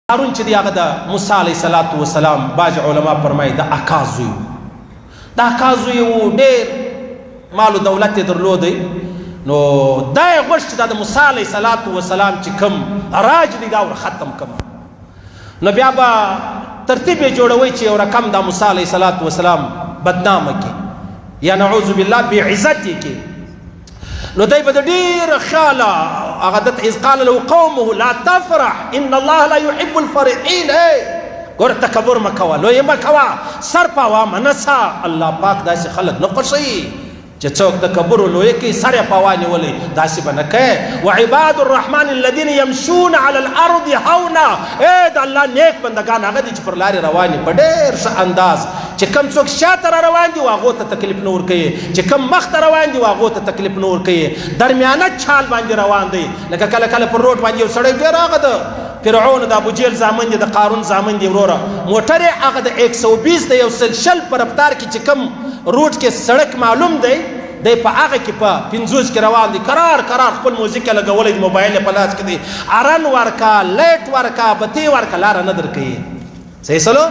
هارون چې دی هغه د موسی علیه السلام بعض علما فرمایي د اکا زوی د اکا زوی و ډېر مال و دولت یې درلودی نو دا یې غوښت چې دا د موسی علیه السلام چې کوم راج دی دا ور ختم کړم نو بیا به ترتیب یې جوړوي چې یو رقم دا موسی علیه السلام بدنامه کړي یا نعوذ بالله بې عزت یې کړي نو دی به د ډېره خیاله هغه دته اذ قال له قومه لا تفرح ان الله لا يحب الفرحين ګوره تکبر مه کوه لویې مه کوه سر پاوه منسه الله پاک داسې خلک نه خوښوي چې څوک د کبر لوی کوي سر یې پاوا نیولی داسې به نه کوې وعباد الرحمن الذین یمشون علی الارض هونا د الله نیک بندګان هغه دي چې پر لارې روان دي په ډېر ښه انداز چې کم څوک شاته را روان دي هغو ته تکلیف نه ورکوي چې کم مخ ته روان دي هغو ته تکلیف نه ورکوي درمیانه چال باندې روان دی لکه کله کله پر روډ باندې یو سړی ډېر هغه د فرعون د ابوجهل زامن دي د قارون زامن دي وروره موټر یې هغه د 120 د یو سل شل په رفتار کې چې کم روډ کې سړک معلوم دی دی په هغه کې په 50 کې روان دي قرار خپل موزیک یې لګولی دی موبایل یې په لاس کې دی ارن ورکا لیټ ورکا بتې ورکا لاره نه درکوي صحیح سلو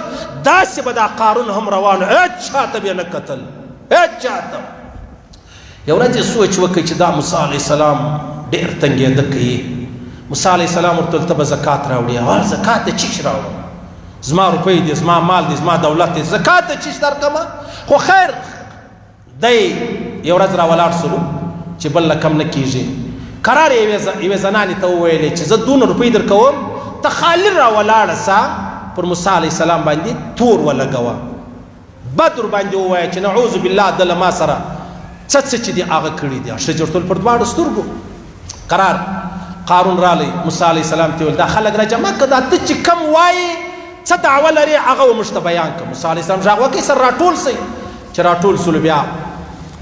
داسې به دا قارون هم روان هېڅ چاته به یې نه کتل هېڅ چاته یو ورځ یې سوچ وکړي چې دا موسی علیه السلام ډېر تنګېده کوي موسی علیه السلام ورته ته به زکات راوړي اول زکات د چیش راوړم زما روپۍ دي زما مال دي زما دولت دی زکات د چیش درکمه خو خیر دی یو ورځ راولاړ سلو چې بل له کم نه کېږي قرار یوې زنانې ته وویلې چې زه دونه روپۍ درکوم ته خالي راولاړه سه پر موسی علیه السلام باندې تور ولګوه بد ورباندې ووایه چې نعوذ بالله ده له ما سره څه چې دي هغه کړي دي شجرة پر دواړو سترګو قرار قارون رالی موسی علیه السلام ته ویل دا خلک راجمع کړه دا ته چې کم وایې څه دعوه لرې هغه موږ ته بیان کړه موسی علیه السلام غږ وکړي سر راټول سئ چې راټول سولو بیا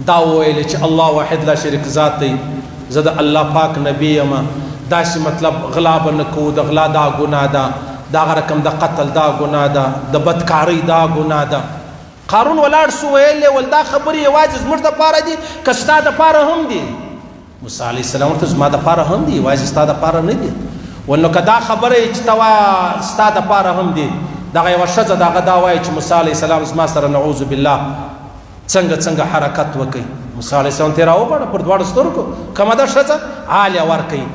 دا وویل چې الله واحد لا شریک ذات دی زه د الله پاک نبی یم داسې مطلب غلا به نه کوو د غلا دا ګناه ده د هغه رقم د قتل دا ګناه ده د بدکارۍ دا ګناه ده قارون ولاړ سو ویل ول دا خبرې یوازې زموږ دپاره دي که ستا دپاره هم دي موسی علیه السلام ورته زما دپاره هم دي یوازې ستا دپاره نه دي ول نو که دا خبره چې ته وایه ستا دپاره هم دي دغه یوه ښځه د هغه دا وایي چې موسی علیه السلام زما سره نعوذ بالله څنګه حرکت وکړي موسی علیه السلام ته یې راوباړه پر دواړو سترګو کومه ده ښځه حال یې ورکوي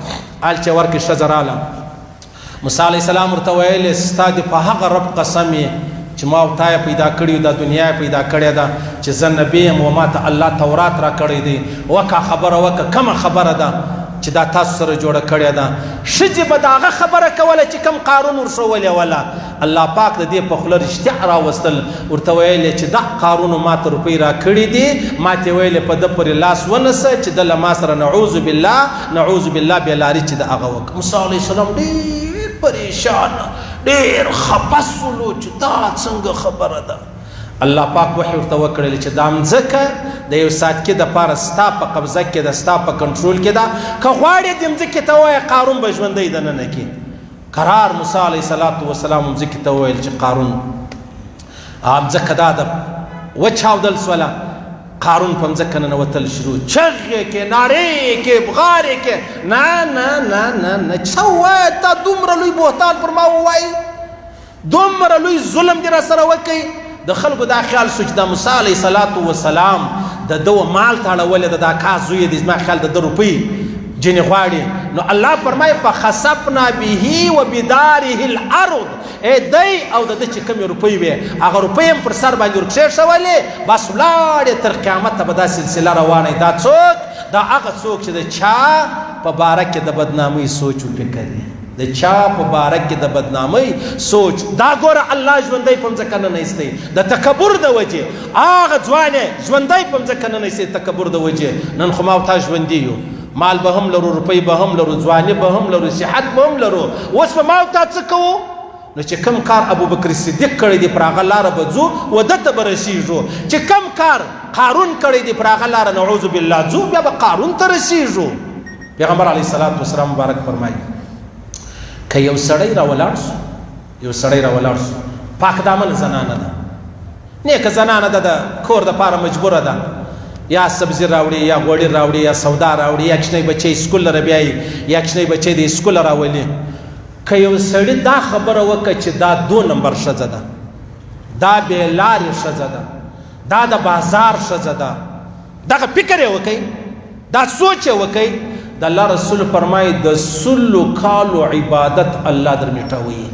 حال چې ورکړي ښځه راله موسی علیه السلام ورته ویلې ستا دې په هغه رب قسم یې چې ما او تا یې پیدا کړي دا دنیا یې پیدا کړې ده چې زه نبي یم و ما ته الله تورات را کړی دی وکه خبره وکه کومه خبره ده چې دا تاسو سره جوړه کړې ده ښځې به د هغه خبره کوله چې کوم قارون ورښولې وله الله پاک د دې په خوله رښتیا راوستل ورته ویلې چې دا قارون ما ته روپۍ را کړي دي ما ته ویلې په ده پورې لاس ونیسه چې ده له ما سره نعوذ بالله بېلاري چې د هغه وکړه موسی علیه السلام ډېر پریشان ډېر خفه سولو چې دا څنګه خبره ده الله پاک وحی ورته وکړل چې دا مځکه د یو ساتکي دپاره ستا په قبضه کې ده ستا په کنټرول کې ده که غواړې دې مځکې ته ووایه قارون به ژوندی دننه کړي قرار موسی علیه السلام مځکې ته وویل چې قارون مځکه دا ده وچاودل سوله قارون په مځکه ننوتل شروع چغې کې نارې کې بغارې کې نه څه ووایه تا دومره لوی بهتان پر ما ووایي دومره لوی ظلم دې را سره وکړي د خلکو دا خیال شو چې د موسی علیه السلام د ده مال ته اړولې ده دا کا زوی دی زما خیال د ده روپۍ جنې غواړي نو الله فرمایي فخسفنا به وبداره الارض دی او د ده چې کومې روپۍ وې هغه روپۍ هم پر سر باندې ورکښېښولې بس ولاړې تر قیامته به دا سلسله روانه دا څوک دا هغه څوک چې د چا په باره کې د بدنامۍ سوچ وفکر دی د چا په باره کې د بدنامۍ سوچ دا ګوره الله ژوندی په مځکه نه ایستی د تکبر د وجې هغه ځوان یې ژوندی په مځکه نه ایستی تکبر د وجې نن خو ما او تا ژوندي یو مال به هم لرو روپۍ به هم لرو ځواني به هم لرو صحت به هم لرو اوس به ما او تا څه کوو نو چې کم کار ابوبکر صدیق کړی دی پر هغه لاره به ځو و ده ته به رسېږو چې کم کار قارون کړی دی پر هغه لاره نعوذ بالله ځو بیا به قارون ته رسېږو پیغمبر علیه السلام مبارک فرمایي که یو سړی راولاړ سو پاک دامن زنانه ده نیکه زنانه ده د کور دپاره مجبوره ده یا سبزی راوړي یا غوړي راوړي یا سودا راوړي یا کوچنی بچی سکول لره بیایي یا کوچنی بچی د سکول راولي که یو سړي دا خبره وکړه چې دا 2 نمبر ښځه ده، دا بې لارې ښځه ده، دا د بازار ښځه ده، دغه فکر یې وکئ، دا سوچ یې وکئ، د الله رسول فرمایي د 100 کالو عبادت الله در میټوي.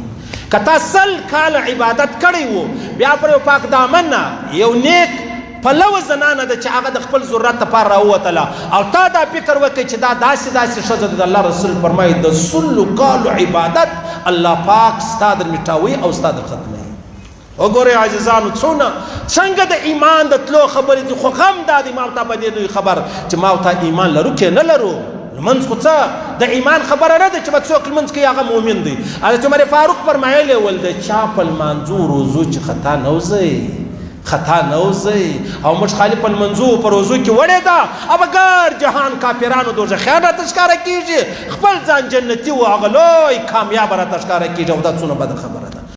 که تا 100 کاله عبادت کړی و بیا پر یو پاک دامن نه یو نیک پلو زنانه ده چې هغه د خپل ضرورت لپاره راووتله او تا دا فکر وکړئ چې دا داسې داسې ښځه ده، د الله رسول فرمایي د 100 کالو عبادت الله پاک ستا در میټوي او ستا در ختموي. وګورئ عزیزانو څنګه د ایمان د تلو خبرې دي، خو غم دا دی ما ته په دې دوی خبر چې ما ته ایمان لرو که نه لرو. لمونځ خو څه د ایمان خبره نه ده چې به څوک لمونځ کوي هغه مؤمن دی. حضرت عمر فاروق فرمایلی ول د چا په لمانځو روزو چې خطا نه وځئ او موږ خالي په لمنځو په روزو کې وړې ده او ګر جهان کافرانو دوزخیان راته ښکاره کېږي، خپل ځان جنتي و هغه لوی کامیاب راته ښکاره کېږي او دا څونه بده خبره